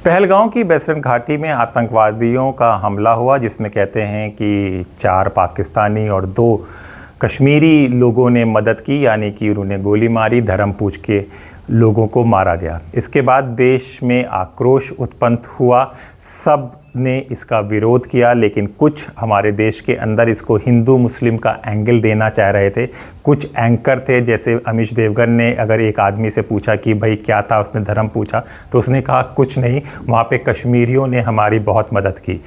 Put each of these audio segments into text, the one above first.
पहलगांव की बेसरन घाटी में आतंकवादियों का हमला हुआ, जिसमें कहते हैं कि 4 पाकिस्तानी और 2 कश्मीरी लोगों ने मदद की, यानी कि उन्होंने गोली मारी, धर्म पूछ के लोगों को मारा गया। इसके बाद देश में आक्रोश उत्पन्न हुआ, सब ने इसका विरोध किया, लेकिन कुछ हमारे देश के अंदर इसको हिंदू मुस्लिम का एंगल देना चाह रहे थे। कुछ एंकर थे, जैसे अमीश देवगन ने अगर एक आदमी से पूछा कि भाई क्या था, उसने धर्म पूछा तो उसने कहा कुछ नहीं, वहाँ पे कश्मीरियों ने हमारी बहुत मदद की।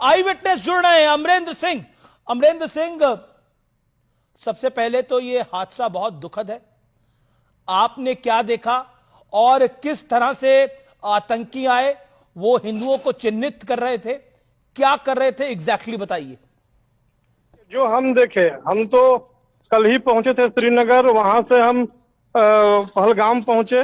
आई विटनेस जुड़ रहे हैं अमरेंद्र सिंह, सबसे पहले तो ये हादसा बहुत दुखद है। आपने क्या देखा और किस तरह से आतंकी आए, वो हिंदुओं को चिन्हित कर रहे थे, क्या कर रहे थे एग्जैक्टली बताइए। जो हम देखे, हम तो कल ही पहुंचे थे श्रीनगर, वहां से हम पहलगाम पहुंचे,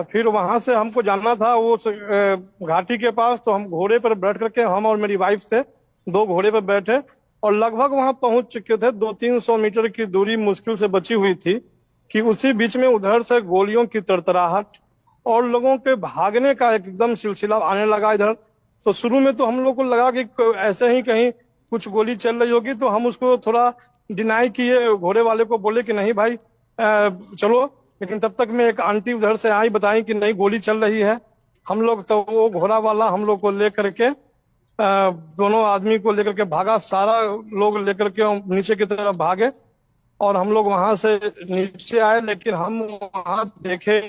फिर वहां से हमको जाना था वो घाटी के पास, तो हम घोड़े पर बैठ करके, हम और मेरी वाइफ से 2 घोड़े पर बैठे और लगभग वहां पहुंच चुके थे। 200-300 मीटर की दूरी मुश्किल से बची हुई थी कि उसी बीच में उधर से गोलियों की तरतराहट और लोगों के भागने का एकदम सिलसिला आने लगा इधर। तो शुरू में तो हम लोग को लगा कि ऐसे ही कहीं कुछ गोली चल रही होगी, तो हम उसको थोड़ा डिनाई किए, घोड़े वाले को बोले कि नहीं भाई चलो, लेकिन तब तक में एक आंटी उधर से आई, बताई कि नहीं गोली चल रही है। हम लोग तो वो घोड़ा वाला हम लोग को लेकर के दोनों आदमी को लेकर के भागा, सारा लोग लेकर के नीचे की तरफ भागे और हम लोग वहां से नीचे आए। लेकिन हम वहां देखे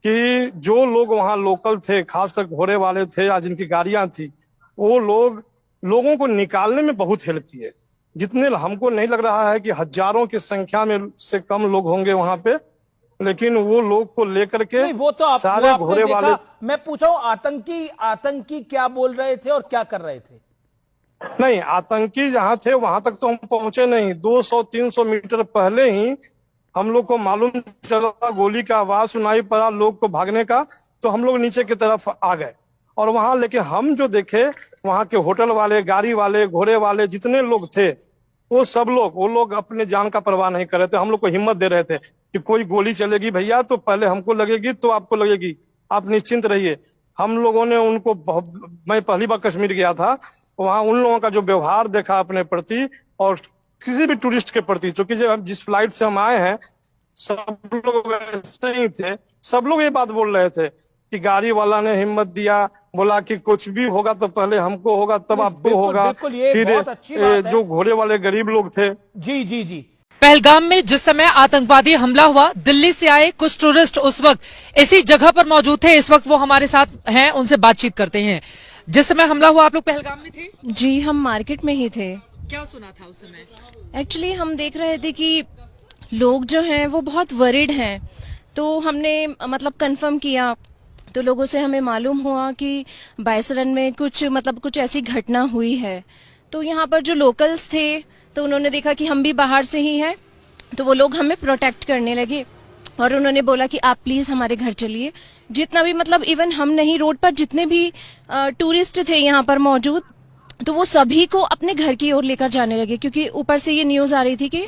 कि जो लोग वहां लोकल थे, खासकर घोड़े वाले थे या जिनकी गाड़ियां थी, वो लोगों को निकालने में बहुत हेल्प किए। जितने हमको नहीं लग रहा है कि हजारों की संख्या में से कम लोग होंगे वहां पे, लेकिन वो लोग को लेकर के वो तो सारे घोड़े वाले। मैं पूछा हूं आतंकी क्या बोल रहे थे और क्या कर रहे थे? नहीं, आतंकी जहां थे वहां तक तो हम पहुंचे नहीं। 200-300 मीटर पहले ही हम लोग को मालूम चला, गोली का आवाज सुनाई पड़ा लोग को भागने का, तो हम लोग नीचे की तरफ आ गए। और वहां लेकिन हम जो देखे, वहां के होटल वाले, गाड़ी वाले, घोड़े वाले जितने लोग थे, वो लोग अपने जान का परवाह नहीं कर रहे थे। हम लोग को हिम्मत दे रहे थे कि कोई गोली चलेगी भैया तो पहले हमको लगेगी तो आपको लगेगी, आप निश्चिंत रहिए। हम लोगों ने उनको, मैं पहली बार कश्मीर गया था, वहां उन लोगों का जो व्यवहार देखा अपने प्रति और किसी भी टूरिस्ट के प्रति, क्योंकि जिस फ्लाइट से हम आए हैं सब लोग ऐसे ही थे। सब लोग ये बात बोल रहे थे कि गाड़ी वाला ने हिम्मत दिया, बोला कि कुछ भी होगा तो पहले हमको होगा तब आपको होगा। फिर जो घोड़े वाले गरीब लोग थे। जी पहलगाम में जिस समय आतंकवादी हमला हुआ, दिल्ली से आए कुछ टूरिस्ट उस वक्त इसी जगह पर मौजूद थे। इस वक्त वो हमारे साथ हैं, उनसे बातचीत करते हैं। जिस समय हमला हुआ आप लोग पहलगाम में थे? जी, हम मार्केट में ही थे। क्या सुना था उस समय? एक्चुअली हम देख रहे थे कि लोग जो हैं वो बहुत वरिड हैं, तो हमने मतलब कंफर्म किया, तो लोगों से हमें मालूम हुआ कि बायसरन में कुछ ऐसी घटना हुई है। तो यहाँ पर जो लोकल्स थे तो उन्होंने देखा कि हम भी बाहर से ही हैं, तो वो लोग हमें प्रोटेक्ट करने लगे और उन्होंने बोला कि आप प्लीज हमारे घर चलिए। जितना भी इवन हम नहीं, रोड पर जितने भी टूरिस्ट थे यहाँ पर मौजूद, तो वो सभी को अपने घर की ओर लेकर जाने लगे, क्योंकि ऊपर से ये न्यूज आ रही थी कि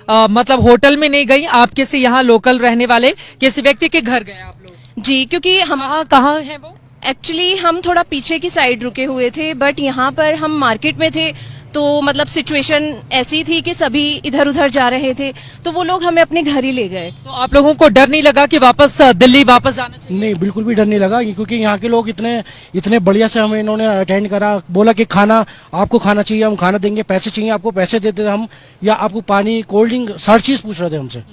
मतलब होटल में नहीं गई, आपके से यहाँ लोकल रहने वाले किसी व्यक्ति के घर गए आप लोग? जी, क्योंकि हम कहाँ है वो? एक्चुअली हम थोड़ा पीछे की साइड रुके हुए थे, बट यहाँ पर हम मार्केट में थे, तो सिचुएशन ऐसी थी कि सभी इधर उधर जा रहे थे, तो वो लोग हमें अपने घर ही ले गए। तो आप लोगों को डर नहीं लगा कि वापस दिल्ली वापस जाना चाहिए? नहीं, बिल्कुल भी डर नहीं लगा, क्योंकि यहाँ के लोग इतने बढ़िया से हमें इन्होंने अटेंड करा। बोला कि खाना आपको खाना चाहिए, हम खाना देंगे, पैसे चाहिए आपको पैसे देते थे हम, या आपको पानी, कोल्ड ड्रिंक, हर चीज पूछ रहे थे हमसे।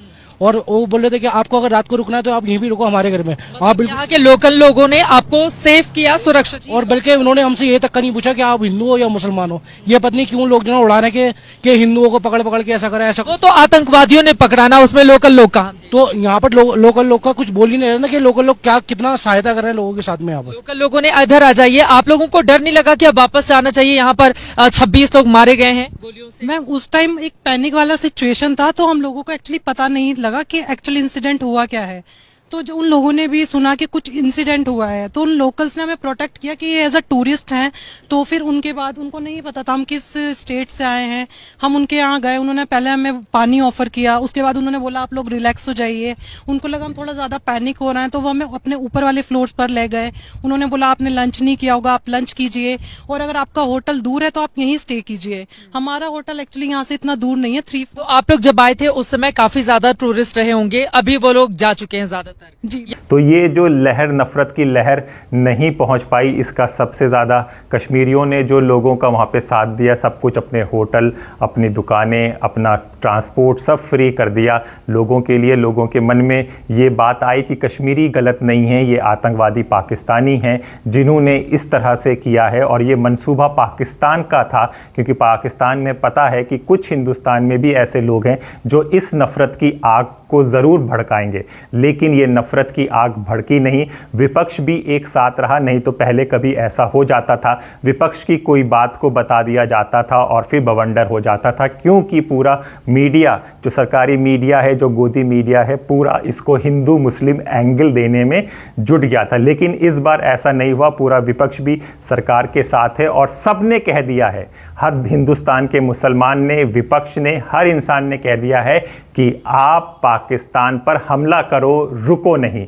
और वो बोल रहे थे कि आपको अगर रात को रुकना है तो आप यहीं भी रुको हमारे घर में। आप यहाँ के लोकल लोगों ने आपको सेफ किया, सुरक्षित किया। और बल्कि उन्होंने हमसे ये तक नहीं पूछा कि आप हिंदू हो या मुसलमान हो। ये पत्नी क्यों लोग जो उड़ाने के हिंदुओं को पकड़ पकड़ के ऐसा करा, ऐसा। वो तो आतंकवादियों ने पकड़ाना, उसमें लोकल लोग कहाँ? तो यहाँ पर लोकल लोग का कुछ बोल ही नहीं रहे ना कि लोकल लोग कितना सहायता कर रहे हैं लोगों के साथ में। यहाँ पर लोकल लोगों ने इधर आ जाइए। आप लोगों को डर नहीं लगा कि अब वापस जाना चाहिए? यहाँ पर 26 लोग मारे गए हैं गोलियों से। मैम, उस टाइम एक पैनिक वाला सिचुएशन था, तो हम लोगों को एक्चुअली पता नहीं लगा कि एक्चुअली इंसिडेंट हुआ क्या है। तो जो उन लोगों ने भी सुना कि कुछ इंसिडेंट हुआ है, तो उन लोकल्स ने हमें प्रोटेक्ट किया कि ये एज अ टूरिस्ट हैं। तो फिर उनके बाद उनको नहीं पता था हम किस स्टेट से आए हैं। हम उनके यहाँ गए, उन्होंने पहले हमें पानी ऑफर किया, उसके बाद उन्होंने बोला आप लोग रिलैक्स हो जाइए। उनको लगा हम थोड़ा ज्यादा पैनिक हो रहे हैं, तो वो हमें अपने ऊपर वाले फ्लोर्स पर ले गए। उन्होंने बोला आपने लंच नहीं किया होगा, आप लंच कीजिए, और अगर आपका होटल दूर है तो आप यहीं स्टे कीजिए। हमारा होटल एक्चुअली यहाँ से इतना दूर नहीं है, 3 तो आप लोग जब आए थे उस समय काफी ज्यादा टूरिस्ट रहे होंगे, अभी वो लोग जा चुके हैं ज्यादातर जी। तो ये जो लहर, नफरत की लहर नहीं पहुंच पाई, इसका सबसे ज़्यादा कश्मीरियों ने जो लोगों का वहाँ पे साथ दिया, सब कुछ अपने होटल, अपनी दुकानें, अपना ट्रांसपोर्ट सब फ्री कर दिया लोगों के लिए। लोगों के मन में ये बात आई कि कश्मीरी गलत नहीं है, ये आतंकवादी पाकिस्तानी हैं जिन्होंने इस तरह से किया है, और ये मंसूबा पाकिस्तान का था, क्योंकि पाकिस्तान में पता है कि कुछ हिंदुस्तान में भी ऐसे लोग हैं जो इस नफ़रत की आग को ज़रूर भड़काएंगे। लेकिन ये नफ़रत की आग भड़की नहीं, विपक्ष भी एक साथ रहा। नहीं तो पहले कभी ऐसा हो जाता था, विपक्ष की कोई बात को बता दिया जाता था और फिर बवंडर हो जाता था, क्योंकि पूरा मीडिया, जो सरकारी मीडिया है, जो गोदी मीडिया है, पूरा इसको हिंदू मुस्लिम एंगल देने में जुट गया था। लेकिन इस बार ऐसा नहीं हुआ, पूरा विपक्ष भी सरकार के साथ है और सब ने कह दिया है, हर हिंदुस्तान के मुसलमान ने, विपक्ष ने, हर इंसान ने कह दिया है कि आप पाकिस्तान पर हमला करो, रुको नहीं।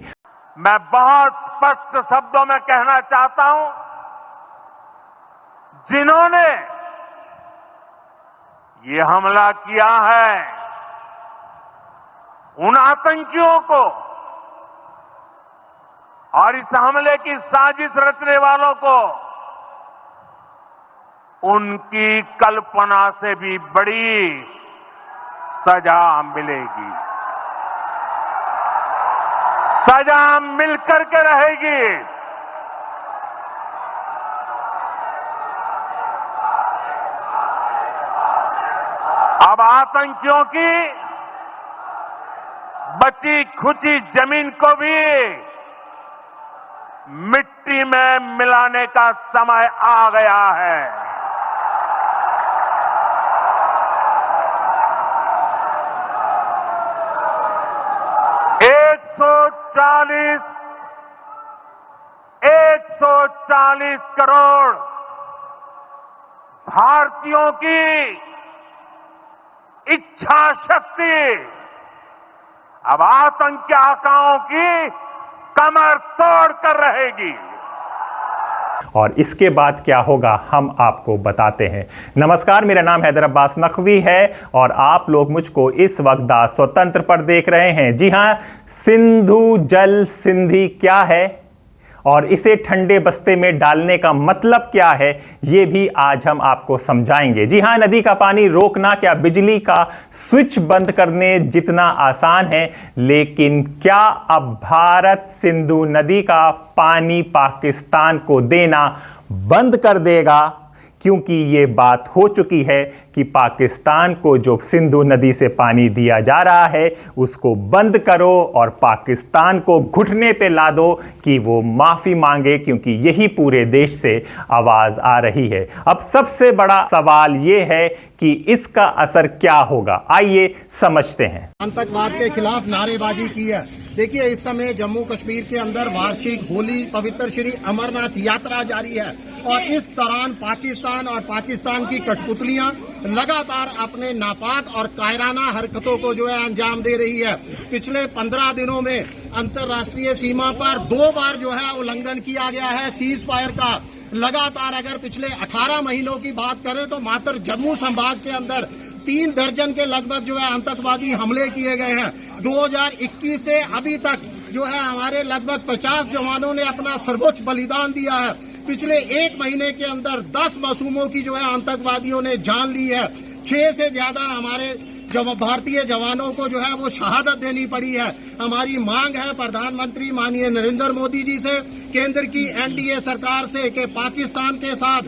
मैं बहुत स्पष्ट शब्दों में कहना चाहता हूं, जिन्होंने ये हमला किया है, उन आतंकियों को और इस हमले की साजिश रचने वालों को उनकी कल्पना से भी बड़ी सजा मिलेगी, सजा मिलकर के रहेगी। अब आतंकियों की बची खुची जमीन को भी मिट्टी में मिलाने का समय आ गया है। 140 करोड़ भारतीयों की इच्छा शक्ति अब आतंकी आकाओं की कमर तोड़ कर रहेगी। और इसके बाद क्या होगा हम आपको बताते हैं। नमस्कार, मेरा नाम हैदर अब्बास नकवी है और आप लोग मुझको इस वक्त दा स्वतंत्र पर देख रहे हैं। जी हां, सिंधु जल सिंधी क्या है और इसे ठंडे बस्ते में डालने का मतलब क्या है, ये भी आज हम आपको समझाएंगे। जी हां, नदी का पानी रोकना क्या बिजली का स्विच बंद करने जितना आसान है, लेकिन क्या अब भारत सिंधु नदी का पानी पाकिस्तान को देना बंद कर देगा? क्योंकि ये बात हो चुकी है कि पाकिस्तान को जो सिंधु नदी से पानी दिया जा रहा है उसको बंद करो और पाकिस्तान को घुटने पे ला दो कि वो माफ़ी मांगे, क्योंकि यही पूरे देश से आवाज़ आ रही है। अब सबसे बड़ा सवाल ये है कि इसका असर क्या होगा, आइए समझते हैं। आतंकवाद के खिलाफ नारेबाजी की है। देखिए, इस समय जम्मू कश्मीर के अंदर वार्षिक होली पवित्र श्री अमरनाथ यात्रा जारी है और इस दौरान पाकिस्तान और पाकिस्तान की कठपुतलियां लगातार अपने नापाक और कायराना हरकतों को जो है अंजाम दे रही है। पिछले 15 दिनों में अंतर्राष्ट्रीय सीमा पर 2 बार जो है उल्लंघन किया गया है सीज फायर का। लगातार अगर पिछले 18 महीनों की बात करें तो मात्र जम्मू संभाग के अंदर 3 दर्जन के लगभग जो है आतंकवादी हमले किए गए हैं। 2021 से अभी तक जो है हमारे लगभग 50 जवानों ने अपना सर्वोच्च बलिदान दिया है। पिछले 1 महीने के अंदर 10 मासूमों की जो है आतंकवादियों ने जान ली है। 6 से ज्यादा हमारे भारतीय जवानों को जो है वो शहादत देनी पड़ी है। हमारी मांग है प्रधानमंत्री माननीय नरेंद्र मोदी जी से, केंद्र की एनडीए सरकार से, कि पाकिस्तान के साथ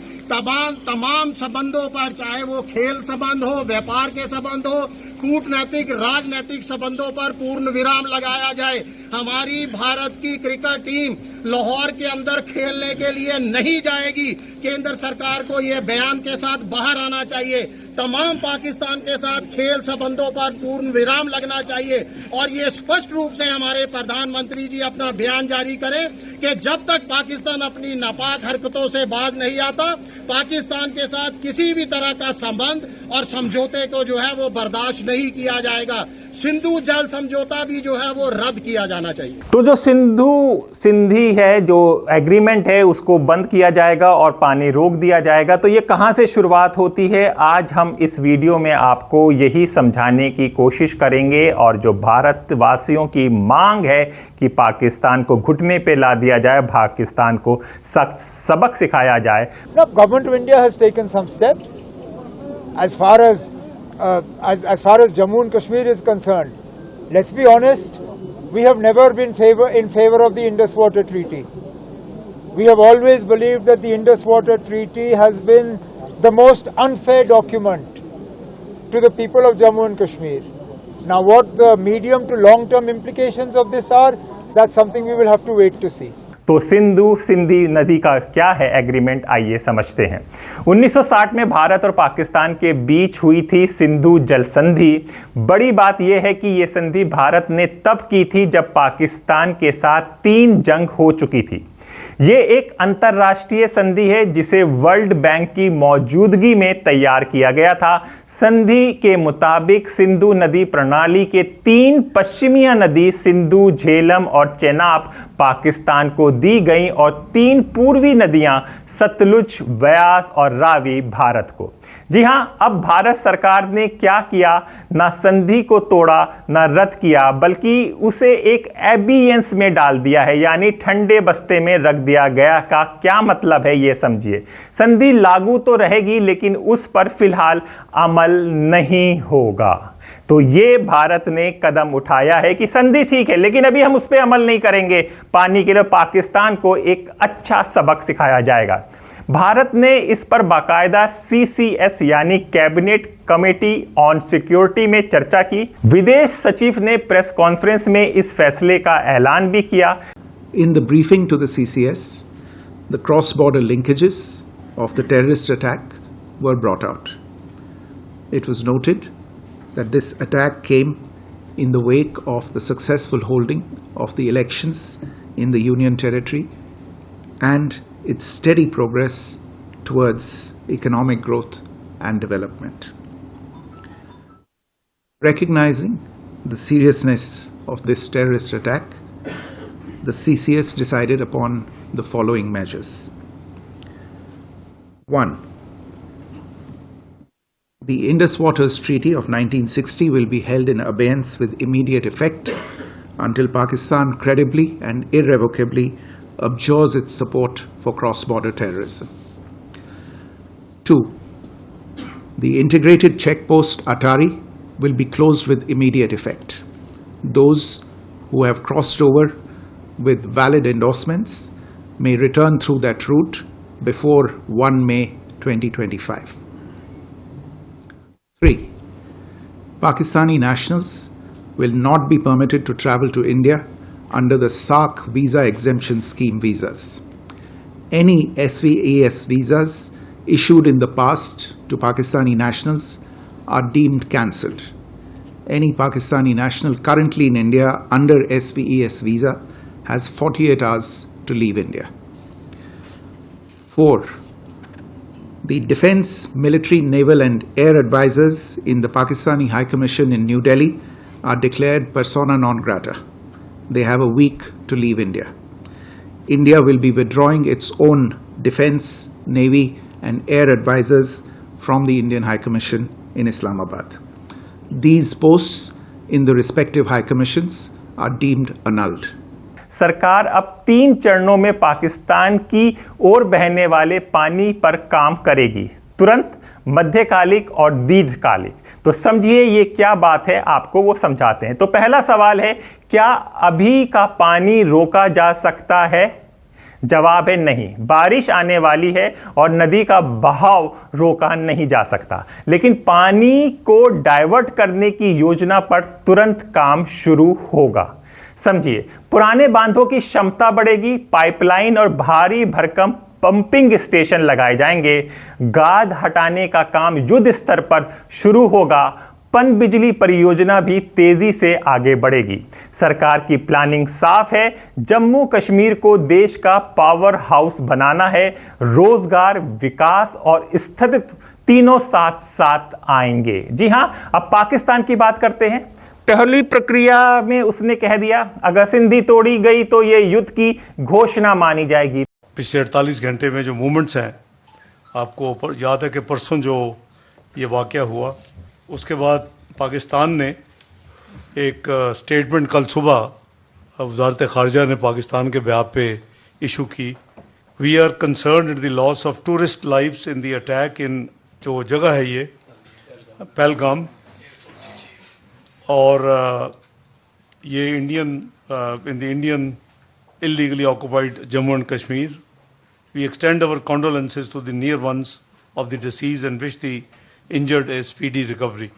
तमाम संबंधों पर, चाहे वो खेल संबंध हो, व्यापार के संबंध हो, कूटनैतिक राजनैतिक संबंधों पर पूर्ण विराम लगाया जाए। हमारी भारत की क्रिकेट टीम लाहौर के अंदर खेलने के लिए नहीं जाएगी। केंद्र सरकार को यह बयान के साथ बाहर आना चाहिए। तमाम पाकिस्तान के साथ खेल संबंधों पर पूर्ण विराम लगना चाहिए और ये स्पष्ट रूप से हमारे प्रधानमंत्री जी अपना बयान जारी करें कि जब तक पाकिस्तान अपनी नापाक हरकतों से बाज नहीं आता, पाकिस्तान के साथ किसी भी तरह का संबंध और समझौते को जो है वो बर्दाश्त नहीं किया जाएगा। सिंधु जल समझौता भी जो है वो रद्द किया जाना चाहिए। तो जो सिंधी है, जो एग्रीमेंट है, उसको बंद किया जाएगा और पानी रोक दिया जाएगा। तो ये कहां से शुरुआत होती है, आज हम इस वीडियो में आपको यही समझाने की कोशिश करेंगे। और जो भारतवासियों की मांग है कि पाकिस्तान को घुटने पे ला दिया जाए, पाकिस्तान को सख्त सबक सिखाया जाए। Government of India has taken some steps as far as Jammu and Kashmir is concerned. Let's be honest, we have never been in favor of the Indus Water Treaty. We have always believed that the Indus Water Treaty has been the most unfair document to the people of Jammu and Kashmir. Now what the medium to long term implications of this are, that's something we will have to wait to see. तो सिंधी नदी का क्या है agreement, आइए समझते हैं। 1960 में भारत और पाकिस्तान के बीच हुई थी सिंधु जल संधि। बड़ी बात यह है कि यह संधि भारत ने तब की थी जब पाकिस्तान के साथ 3 जंग हो चुकी थी। ये एक अंतर्राष्ट्रीय संधि है जिसे वर्ल्ड बैंक की मौजूदगी में तैयार किया गया था। संधि के मुताबिक सिंधु नदी प्रणाली के 3 पश्चिमी नदी सिंधु, झेलम और चेनाब पाकिस्तान को दी गई और 3 पूर्वी नदियां सतलुज, व्यास और रावी भारत को। जी हां, अब भारत सरकार ने क्या किया, ना संधि को तोड़ा ना रद्द किया, बल्कि उसे एक एबियंस में डाल दिया है, यानी ठंडे बस्ते में रख दिया गया। का क्या मतलब है ये समझिए। संधि लागू तो रहेगी लेकिन उस पर फिलहाल अमल नहीं होगा। तो ये भारत ने कदम उठाया है कि संधि ठीक है लेकिन अभी हम उस पर अमल नहीं करेंगे। पानी के लिए पाकिस्तान को एक अच्छा सबक सिखाया जाएगा। भारत ने इस पर बाकायदा CCS यानी कैबिनेट कमेटी ऑन सिक्योरिटी में चर्चा की। विदेश सचिव ने प्रेस कॉन्फ्रेंस में इस फैसले का ऐलान भी किया। In the briefing to the CCS, the cross-border linkages of the terrorist attack were brought out. It was noted that this attack came in the wake of the successful holding of the elections in the Union Territory and its steady progress towards economic growth and development. Recognizing the seriousness of this terrorist attack, the CCS decided upon the following measures. 1. The Indus Waters Treaty of 1960 will be held in abeyance with immediate effect until Pakistan credibly and irrevocably abjures its support for cross-border terrorism. 2. The integrated checkpost Atari will be closed with immediate effect. Those who have crossed over with valid endorsements may return through that route before 1 May 2025. 3. Pakistani nationals will not be permitted to travel to India under the SAARC visa exemption scheme visas. Any SVES visas issued in the past to Pakistani nationals are deemed cancelled. Any Pakistani national currently in India under SVES visa has 48 hours to leave India. 4. The Defence, Military, Naval and Air Advisors in the Pakistani High Commission in New Delhi are declared persona non grata. They have a week to leave India. India will be withdrawing its own Defence, Navy and Air Advisors from the Indian High Commission in Islamabad. These posts in the respective High Commissions are deemed annulled. सरकार अब 3 चरणों में पाकिस्तान की ओर बहने वाले पानी पर काम करेगी, तुरंत, मध्यकालिक और दीर्घकालिक। तो समझिए ये क्या बात है, आपको वो समझाते हैं। तो पहला सवाल है, क्या अभी का पानी रोका जा सकता है? जवाब है नहीं। बारिश आने वाली है और नदी का बहाव रोका नहीं जा सकता, लेकिन पानी को डाइवर्ट करने की योजना पर तुरंत काम शुरू होगा। समझिए, पुराने बांधों की क्षमता बढ़ेगी, पाइपलाइन और भारी भरकम पंपिंग स्टेशन लगाए जाएंगे, गाद हटाने का काम युद्ध स्तर पर शुरू होगा, पनबिजली परियोजना भी तेजी से आगे बढ़ेगी। सरकार की प्लानिंग साफ है, जम्मू कश्मीर को देश का पावर हाउस बनाना है। रोजगार, विकास और स्थिरता तीनों साथ साथ आएंगे। जी हां, अब पाकिस्तान की बात करते हैं। पहली प्रक्रिया में उसने कह दिया, अगर सिंधी तोड़ी गई तो यह युद्ध की घोषणा मानी जाएगी। पिछले 48 घंटे में जो मूवमेंट्स हैं, आपको याद है कि परसों जो ये वाक़या हुआ, उसके बाद पाकिस्तान ने एक स्टेटमेंट कल सुबह वज़ारत ख़ारजा ने पाकिस्तान के बयान पे इशू की। We are concerned in the loss of tourist lives in the attack in, जो जगह है ये पहलगाम, और ये in the Indian illegally occupied Jammu and Kashmir. We extend our condolences to the near ones of the deceased and wish the injured a speedy recovery.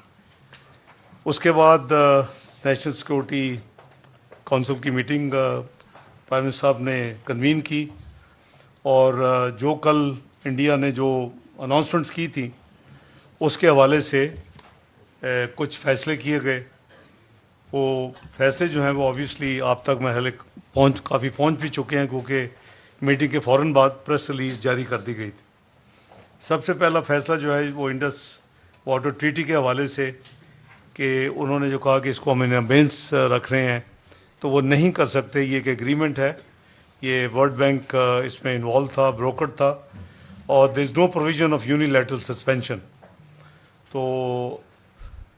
उसके बाद national security council की meeting prime minister साहब ने convene की, और जो कल India ने जो अनाउंसमेंट्स की थी उसके हवाले से कुछ फैसले किए गए। वो फैसले जो हैं वो ऑब्वियसली आप तक महल काफ़ी पहुंच भी चुके हैं, क्योंकि मीटिंग के फ़ौरन बाद प्रेस रिलीज जारी कर दी गई थी। सबसे पहला फैसला जो है वो इंडस वाटर ट्रीटी के हवाले से, कि उन्होंने जो कहा कि इसको हम इन अबेंस रख रहे हैं, तो वो नहीं कर सकते। ये एक एग्रीमेंट है, ये वर्ल्ड बैंक इसमें इन्वॉल्व था, ब्रोकर था, और there is no provision of unilateral suspension. तो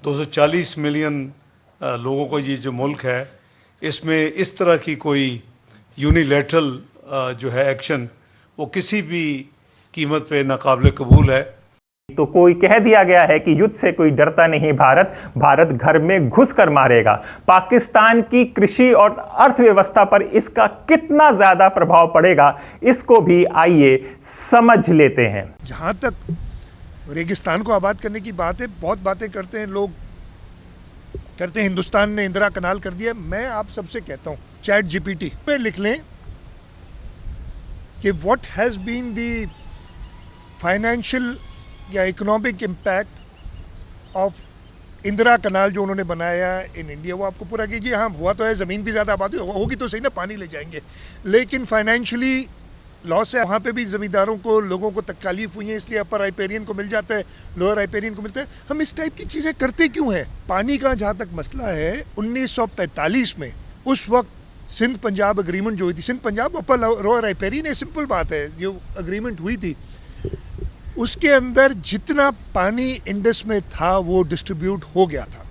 240 मिलियन लोगों को ये जो मुल्क है, इसमें इस तरह की कोई यूनिलैटरल जो है एक्शन, वो किसी भी कीमत पे नाकाबिले कबूल है। तो कोई कह दिया गया है कि युद्ध से कोई डरता नहीं, भारत घर में घुस कर मारेगा। पाकिस्तान की कृषि और अर्थव्यवस्था पर इसका कितना ज्यादा प्रभाव पड़ेगा, इसको भी आइए समझ लेते हैं। जहां तक रेगिस्तान को आबाद करने की बात है, बहुत बातें करते हैं लोग, कहते हैं हिंदुस्तान ने इंदिरा कनाल कर दिया। मैं आप सबसे कहता हूं, चैट जीपीटी पे लिख लें कि what has been the financial या economic impact of Indira canal जो उन्होंने बनाया इन इंडिया, वो आपको पूरा कीजिए। हाँ, हुआ तो है, ज़मीन भी ज़्यादा आबादी होगी तो सही ना, पानी ले जाएंगे, लेकिन फाइनेंशियली लॉस है। वहाँ पे भी ज़मींदारों को, लोगों को तकलीफ हुई है, इसलिए अपर राइपेरियन को मिल जाता है, लोअर राइपेरियन को मिलता है। हम इस टाइप की चीज़ें करते क्यों हैं? पानी का जहाँ तक मसला है, 1945 में उस वक्त सिंध पंजाब एग्रीमेंट जो हुई थी, Sindh Punjab upper lower riparian, simple बात है, जो एग्रीमेंट हुई थी उसके अंदर जितना पानी इंडस में था वो डिस्ट्रीब्यूट हो गया था।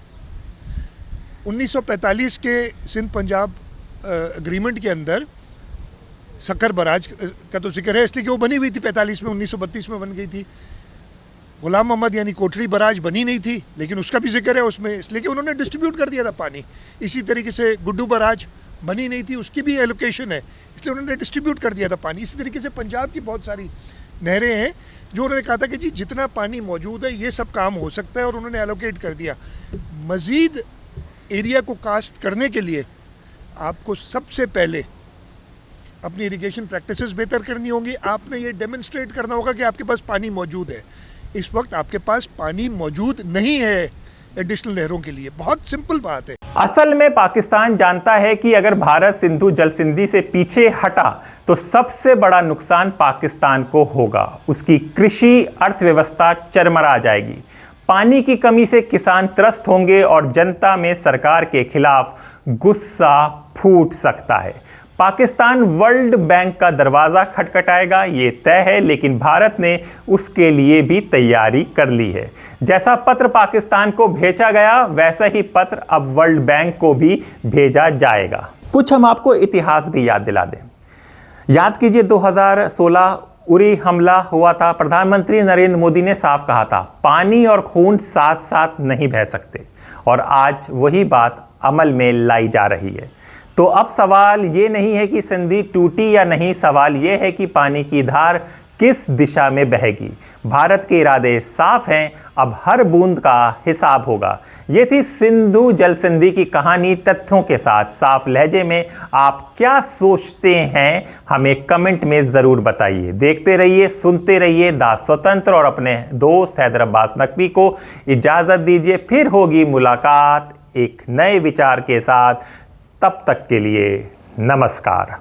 1945 के सिंध पंजाब एग्रीमेंट के अंदर सक्कर बराज का तो जिक्र है, इसलिए कि वो बनी हुई थी 45 में, 1932 में बन गई थी। गुलाम मोहम्मद यानी कोठरी बराज बनी नहीं थी, लेकिन उसका भी जिक्र है उसमें, इसलिए कि उन्होंने डिस्ट्रीब्यूट कर दिया था पानी। इसी तरीके से गुड्डू बराज बनी नहीं थी, उसकी भी एलोकेशन है, इसलिए उन्होंने डिस्ट्रीब्यूट कर दिया था पानी। इसी तरीके से पंजाब की बहुत सारी नहरें हैं जो उन्होंने कहा था कि जी जितना पानी मौजूद है ये सब काम हो सकता है, और उन्होंने एलोकेट कर दिया। मज़ीद एरिया को कास्ट करने के लिए आपको सबसे पहले अपनी इरिगेशन प्रैक्टिसेस बेहतर करनी होंगी। आपने ये डेमोन्स्ट्रेट करना होगा कि आपके पास पानी मौजूद है। इस वक्त आपके पास पानी मौजूद नहीं है एडिशनल नहरों के लिए, बहुत सिंपल बात है। असल में पाकिस्तान जानता है कि अगर भारत सिंधु जल संधि से पीछे हटा तो सबसे बड़ा नुकसान पाकिस्तान को होगा। उसकी कृषि अर्थव्यवस्था चरमरा जाएगी, पानी की कमी से किसान त्रस्त होंगे और जनता में सरकार के खिलाफ गुस्सा फूट सकता है। पाकिस्तान वर्ल्ड बैंक का दरवाज़ा खटखटाएगा, ये तय है, लेकिन भारत ने उसके लिए भी तैयारी कर ली है। जैसा पत्र पाकिस्तान को भेजा गया, वैसा ही पत्र अब वर्ल्ड बैंक को भी भेजा जाएगा। कुछ हम आपको इतिहास भी याद दिला दें। याद कीजिए 2016 उरी हमला हुआ था। प्रधानमंत्री नरेंद्र मोदी ने साफ कहा था, पानी और खून साथ साथ नहीं बह सकते, और आज वही बात अमल में लाई जा रही है। तो अब सवाल ये नहीं है कि संधि टूटी या नहीं, सवाल ये है कि पानी की धार किस दिशा में बहेगी। भारत के इरादे साफ हैं, अब हर बूंद का हिसाब होगा। ये थी सिंधु जल संधि की कहानी तथ्यों के साथ। साफ लहजे में आप क्या सोचते हैं हमें कमेंट में ज़रूर बताइए। देखते रहिए, सुनते रहिए द स्वतंत्र और अपने दोस्त हैदर अब्बास नकवी को इजाज़त दीजिए। फिर होगी मुलाकात एक नए विचार के साथ। तब तक के लिए नमस्कार।